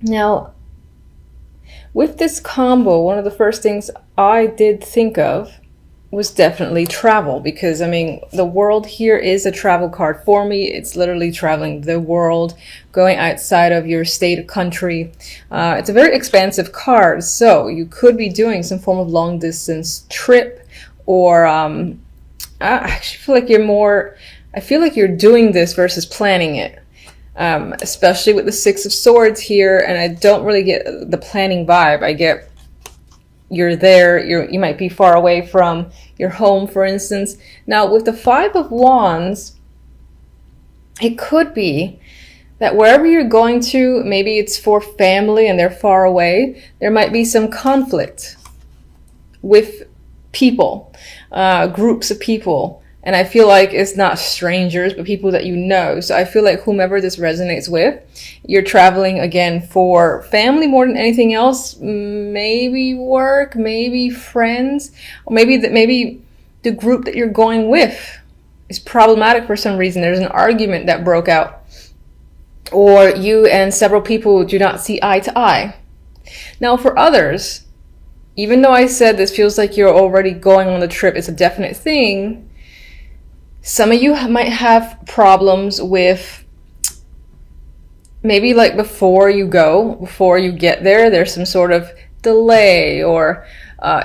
Now, with this combo, one of the first things I did think of was definitely travel, because I mean, the world here is a travel card for me. It's literally traveling the world, going outside of your state, country. It's a very expansive card, so you could be doing some form of long distance trip, or I actually feel like I feel like you're doing this versus planning it. Especially with the Six of Swords here, and I don't really get the planning vibe. I get you're there, you might be far away from your home, for instance. Now, with the Five of Wands, it could be that wherever you're going to, maybe it's for family and they're far away, there might be some conflict with people, groups of people. And I feel like it's not strangers, but people that you know. So I feel like whomever this resonates with, you're traveling again for family more than anything else. Maybe work, maybe friends, or maybe the group that you're going with is problematic for some reason. There's an argument that broke out, or you and several people do not see eye to eye. Now, for others, even though I said this feels like you're already going on the trip, it's a definite thing. Some of you might have problems with maybe like before you get there, there's some sort of delay or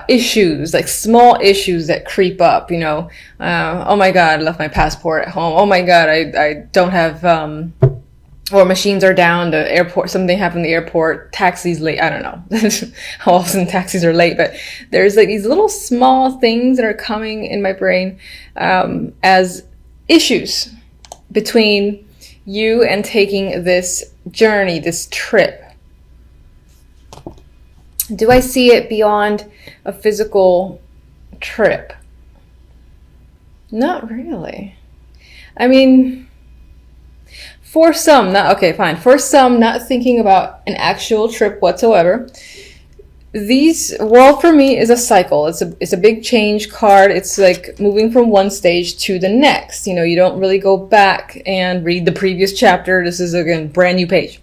issues, like small issues that creep up, oh my God, I left my passport at home. Oh my God, I don't have, or machines are down, the airport, something happened in the airport, taxis late, I don't know how often taxis are late, but there's like these little small things that are coming in my brain as issues between you and taking this journey, this trip. Do I see it beyond a physical trip? Not really. I mean, for some, for some, not thinking about an actual trip whatsoever. For me, is a cycle. It's a big change card. It's like moving from one stage to the next. You don't really go back and read the previous chapter. This is, again, brand new page.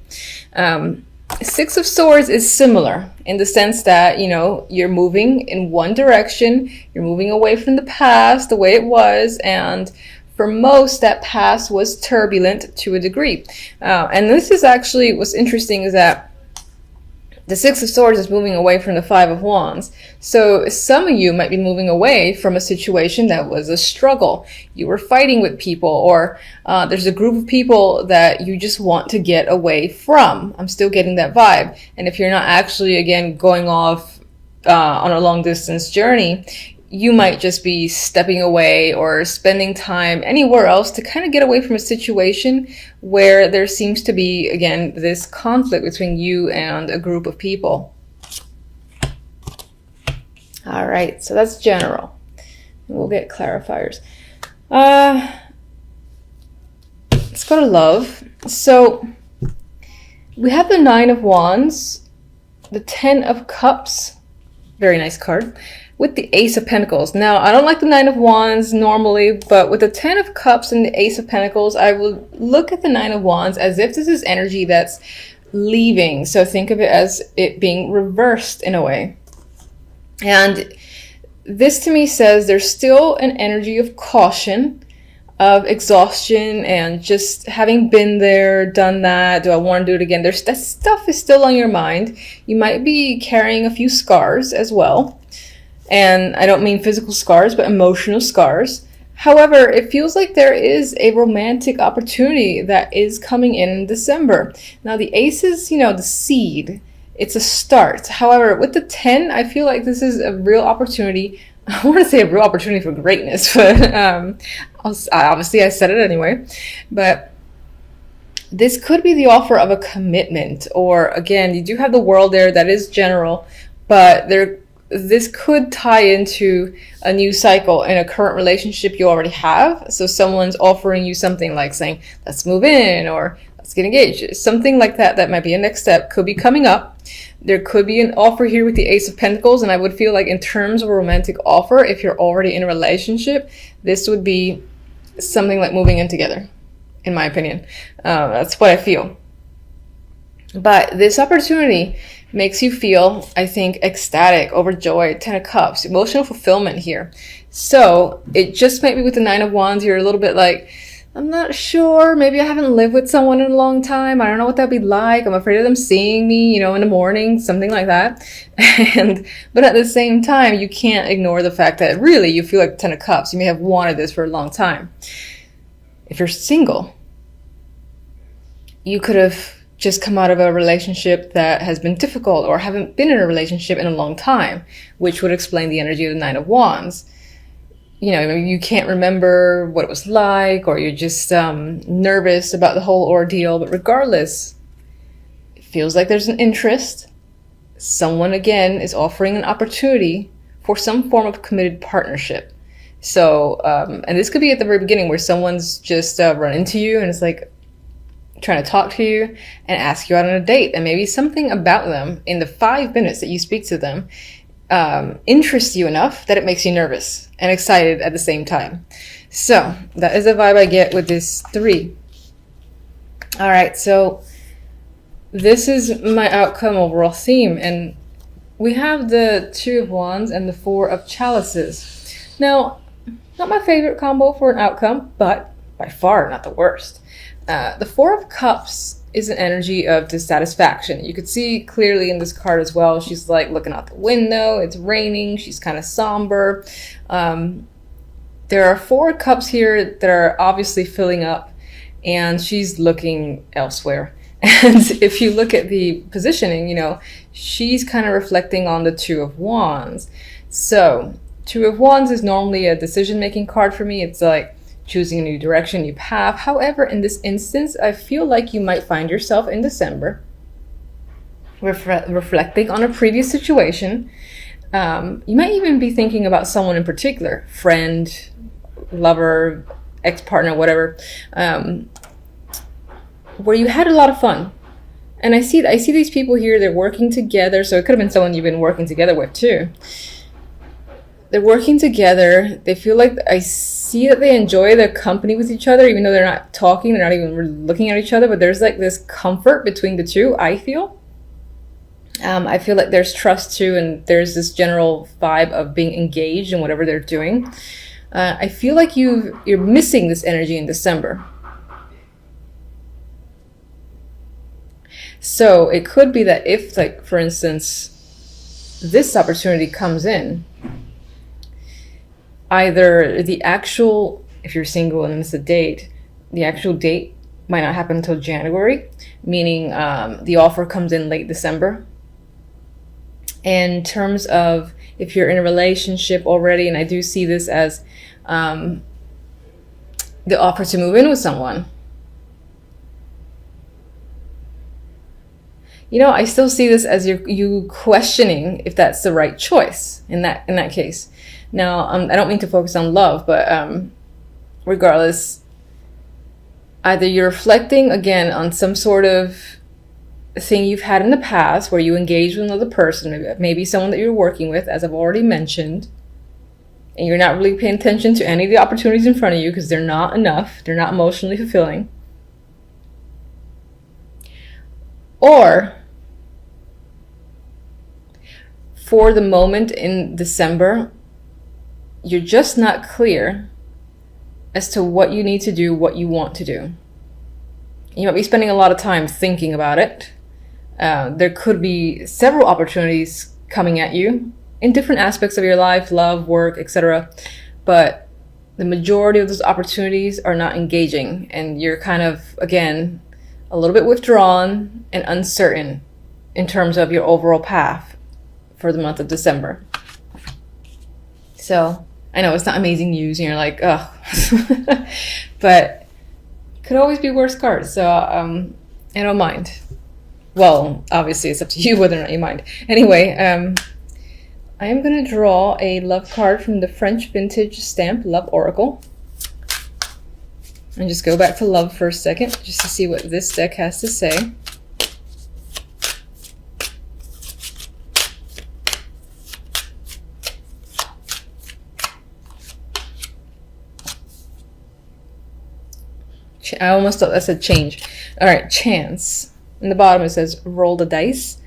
Six of Swords is similar in the sense that, you're moving in one direction. You're moving away from the past, the way it was, and for most, that past was turbulent to a degree. And this is actually, what's interesting is that the Six of Swords is moving away from the Five of Wands. So some of you might be moving away from a situation that was a struggle. You were fighting with people, or there's a group of people that you just want to get away from. I'm still getting that vibe. And if you're not actually, again, going off on a long distance journey, you might just be stepping away or spending time anywhere else to kind of get away from a situation where there seems to be, again, this conflict between you and a group of people. All right, so that's general. We'll get clarifiers. Let's go to love. So we have the Nine of Wands, the Ten of Cups, very nice card, with the Ace of Pentacles. Now, I don't like the Nine of Wands normally, but with the Ten of Cups and the Ace of Pentacles, I will look at the Nine of Wands as if this is energy that's leaving. So think of it as it being reversed in a way. And this to me says there's still an energy of caution, of exhaustion, and just having been there, done that, do I want to do it again? That stuff is still on your mind. You might be carrying a few scars as well. And I don't mean physical scars, but emotional scars. However, it feels like there is a romantic opportunity that is coming in December. Now, the Ace is, the seed. It's a start. However, with the 10, I feel like this is a real opportunity. I want to say a real opportunity for greatness, but obviously I said it anyway. But this could be the offer of a commitment, or again, you do have the World there, that is general, but this could tie into a new cycle in a current relationship you already have. So someone's offering you something like saying, let's move in, or let's get engaged. Something like that, that might be a next step, could be coming up. There could be an offer here with the Ace of Pentacles, and I would feel like in terms of a romantic offer, if you're already in a relationship, this would be something like moving in together, in my opinion. That's what I feel. But this opportunity makes you feel, I think, ecstatic, overjoyed, 10 of Cups, emotional fulfillment here. So it just might be with the 9 of Wands, you're a little bit like, I'm not sure. Maybe I haven't lived with someone in a long time. I don't know what that'd be like. I'm afraid of them seeing me, you know, in the morning, something like that. But at the same time, you can't ignore the fact that really you feel like 10 of Cups. You may have wanted this for a long time. If you're single, you could have just come out of a relationship that has been difficult or haven't been in a relationship in a long time, which would explain the energy of the 9 of Wands. You know, you can't remember what it was like, or you're just nervous about the whole ordeal. But regardless, it feels like there's an interest. Someone, again, is offering an opportunity for some form of committed partnership. So, and this could be at the very beginning where someone's just run into you and it's like trying to talk to you and ask you out on a date. And maybe something about them in the 5 minutes that you speak to them interests you enough that it makes you nervous and excited at the same time. So that is the vibe I get with this 3. All right, so this is my outcome overall theme, and we have the 2 of Wands and the 4 of Chalices. Now, not my favorite combo for an outcome, but by far not the worst. The 4 of Cups is an energy of dissatisfaction. You could see clearly in this card as well. She's like looking out the window. It's raining. She's kind of somber. There are 4 cups here that are obviously filling up, and she's looking elsewhere. And if you look at the positioning, you know, she's kind of reflecting on the 2 of Wands. So 2 of Wands is normally a decision-making card for me. It's like choosing a new direction, new path. However, in this instance, I feel like you might find yourself in December reflecting on a previous situation. You might even be thinking about someone in particular, friend, lover, ex-partner, whatever, where you had a lot of fun. And I see these people here, they're working together. So it could have been someone you've been working together with too. They're working together. They feel like, I see that they enjoy their company with each other, even though they're not talking, they're not even really looking at each other, but there's like this comfort between the two, I feel. I feel like there's trust too, and there's this general vibe of being engaged in whatever they're doing. I feel like you're missing this energy in December. So it could be that if, like, for instance, this opportunity comes in, either the actual, if you're single and it's a date, the actual date might not happen until January, meaning the offer comes in late December. In terms of if you're in a relationship already, and I do see this as the offer to move in with someone, you know, I still see this as you questioning if that's the right choice in that case. Now, I don't mean to focus on love, but regardless, either you're reflecting again on some sort of thing you've had in the past where you engaged with another person, maybe someone that you're working with, as I've already mentioned, and you're not really paying attention to any of the opportunities in front of you because they're not enough, they're not emotionally fulfilling. Or for the moment in December, you're just not clear as to what you need to do, what you want to do. You might be spending a lot of time thinking about it. There could be several opportunities coming at you in different aspects of your life, love, work, etc. But the majority of those opportunities are not engaging, and you're kind of, again, a little bit withdrawn and uncertain in terms of your overall path for the month of December. So I know it's not amazing news and you're like, ugh, but it could always be worse cards. So I don't mind. Well, obviously it's up to you whether or not you mind. Anyway, I am going to draw a love card from the French vintage stamp Love Oracle. And just go back to love for a second just to see what this deck has to say. I almost thought that said change. All right, chance. In the bottom it says, roll the dice.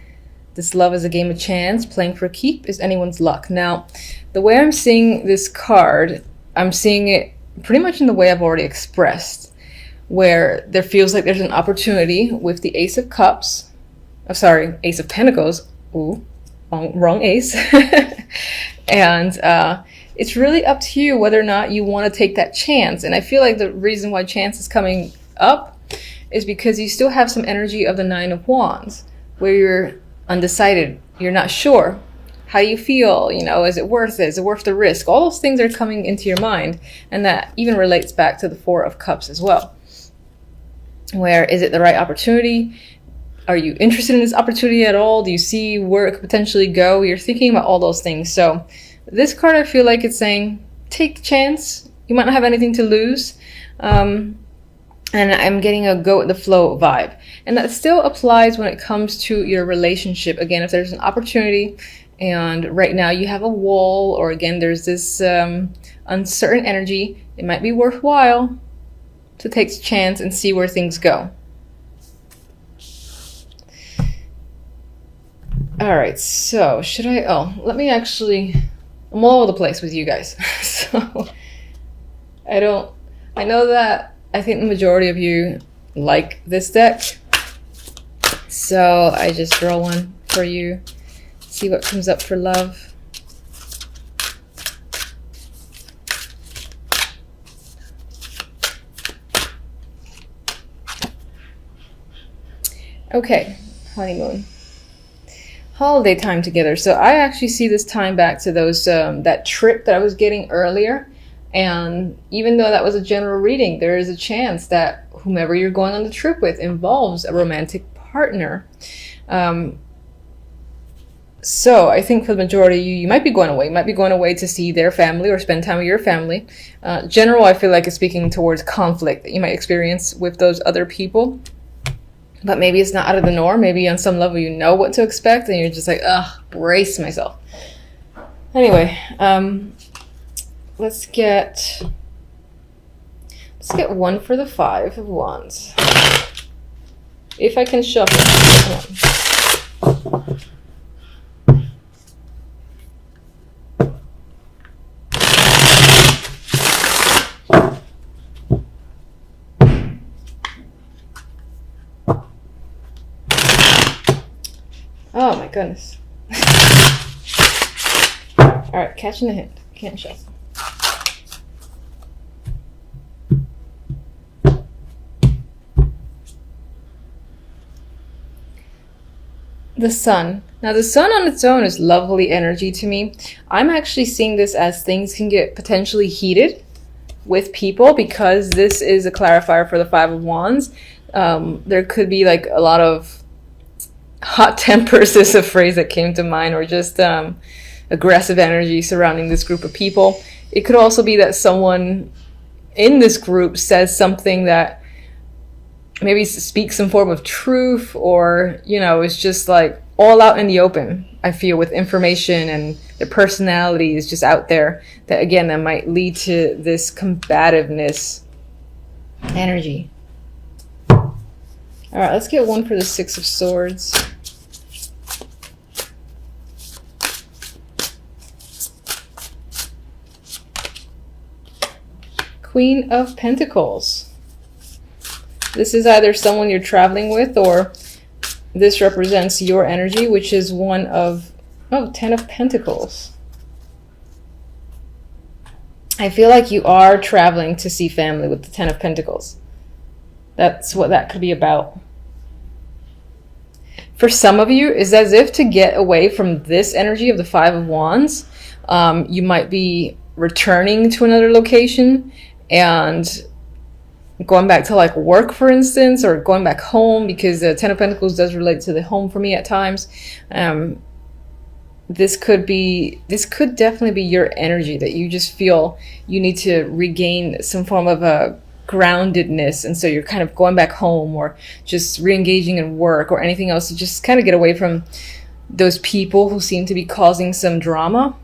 This love is a game of chance. Playing for keep is anyone's luck. Now, the way I'm seeing this card, I'm seeing it pretty much in the way I've already expressed, where there feels like there's an opportunity with the Ace of Cups. Oh, sorry, Ace of Pentacles. Ooh, wrong ace. And it's really up to you whether or not you want to take that chance. And I feel like the reason why chance is coming up is because you still have some energy of the Nine of Wands, where you're undecided, you're not sure. How do you feel? You know, is it worth it? Is it worth the risk? All those things are coming into your mind, and that even relates back to the Four of Cups as well. Where is it the right opportunity? Are you interested in this opportunity at all? Do you see where it could potentially go? You're thinking about all those things. So this card, I feel like it's saying, take the chance. You might not have anything to lose. And I'm getting a go with the flow vibe. And that still applies when it comes to your relationship. Again, if there's an opportunity and right now you have a wall, or again, there's this uncertain energy, it might be worthwhile to take a chance and see where things go. All right, so should I, let me actually, I'm all over the place with you guys. So I know that I think the majority of you like this deck. So I just draw one for you, see what comes up for love. Okay, honeymoon. Holiday time together. So I actually see this time back to those that trip that I was getting earlier. And even though that was a general reading, there is a chance that whomever you're going on the trip with involves a romantic partner. So I think for the majority of you, you might be going away. You might be going away to see their family or spend time with your family. General, I feel like is speaking towards conflict that you might experience with those other people. But maybe it's not out of the norm. Maybe on some level you know what to expect and you're just like, ugh, brace myself. Anyway, let's get one for the Five of Wands. If I can shuffle. Oh my goodness. Alright, catching the hint. Can't shuffle. The Sun. Now the Sun on its own is lovely energy to me. I'm actually seeing this as things can get potentially heated with people because this is a clarifier for the Five of Wands. There could be like a lot of hot tempers is a phrase that came to mind, or just aggressive energy surrounding this group of people. It could also be that someone in this group says something that maybe speaks some form of truth, or, you know, it's just like all out in the open, I feel, with information, and their personality is just out there, that again, that might lead to this combativeness energy. All right, let's get one for the Six of Swords. Queen of Pentacles. This is either someone you're traveling with, or this represents your energy, which is one of, Ten of Pentacles. I feel like you are traveling to see family with the Ten of Pentacles. That's what that could be about. For some of you, it's as if to get away from this energy of the Five of Wands, you might be returning to another location and going back to like work, for instance, or going back home, because the Ten of Pentacles does relate to the home for me at times. This could definitely be your energy, that you just feel you need to regain some form of a groundedness, and so you're kind of going back home, or just re-engaging in work or anything else to just kind of get away from those people who seem to be causing some drama.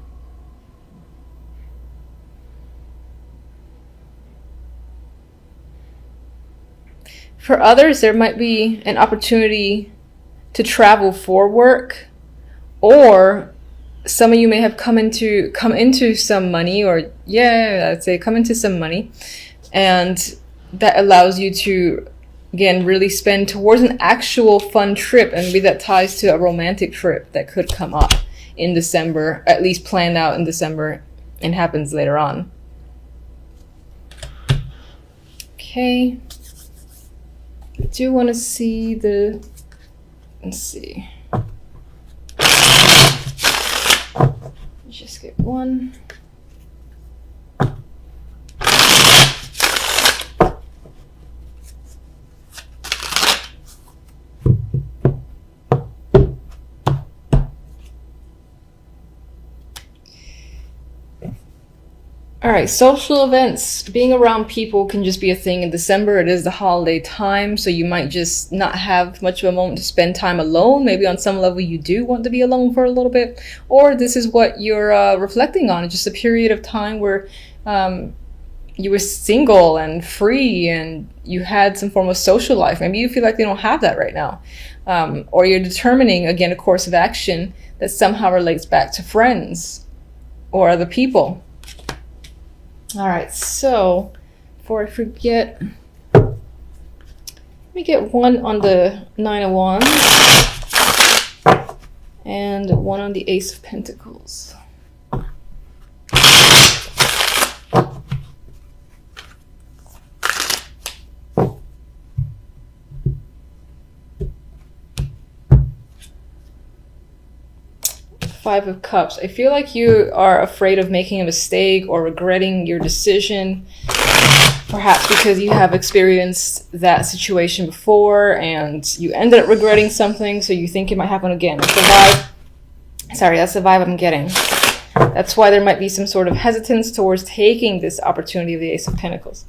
For others, there might be an opportunity to travel for work, or some of you may have come into some money, or I'd say come into some money, and that allows you to, again, really spend towards an actual fun trip, and maybe that ties to a romantic trip that could come up in December, at least planned out in December, and happens later on. Okay. I do want to see let's see. Just get one. All right, social events, being around people can just be a thing in December. It is the holiday time, so you might just not have much of a moment to spend time alone. Maybe on some level you do want to be alone for a little bit, or this is what you're reflecting on. It's just a period of time where you were single and free and you had some form of social life. Maybe you feel like you don't have that right now. Or you're determining, again, a course of action that somehow relates back to friends or other people. All right, so before I forget, let me get one on the 9 of Wands and one on the Ace of Pentacles. Five of Cups. I feel like you are afraid of making a mistake or regretting your decision, perhaps because you have experienced that situation before and you ended up regretting something, so you think it might happen again. That's the vibe. Sorry, that's the vibe I'm getting. That's why there might be some sort of hesitance towards taking this opportunity of the Ace of Pentacles.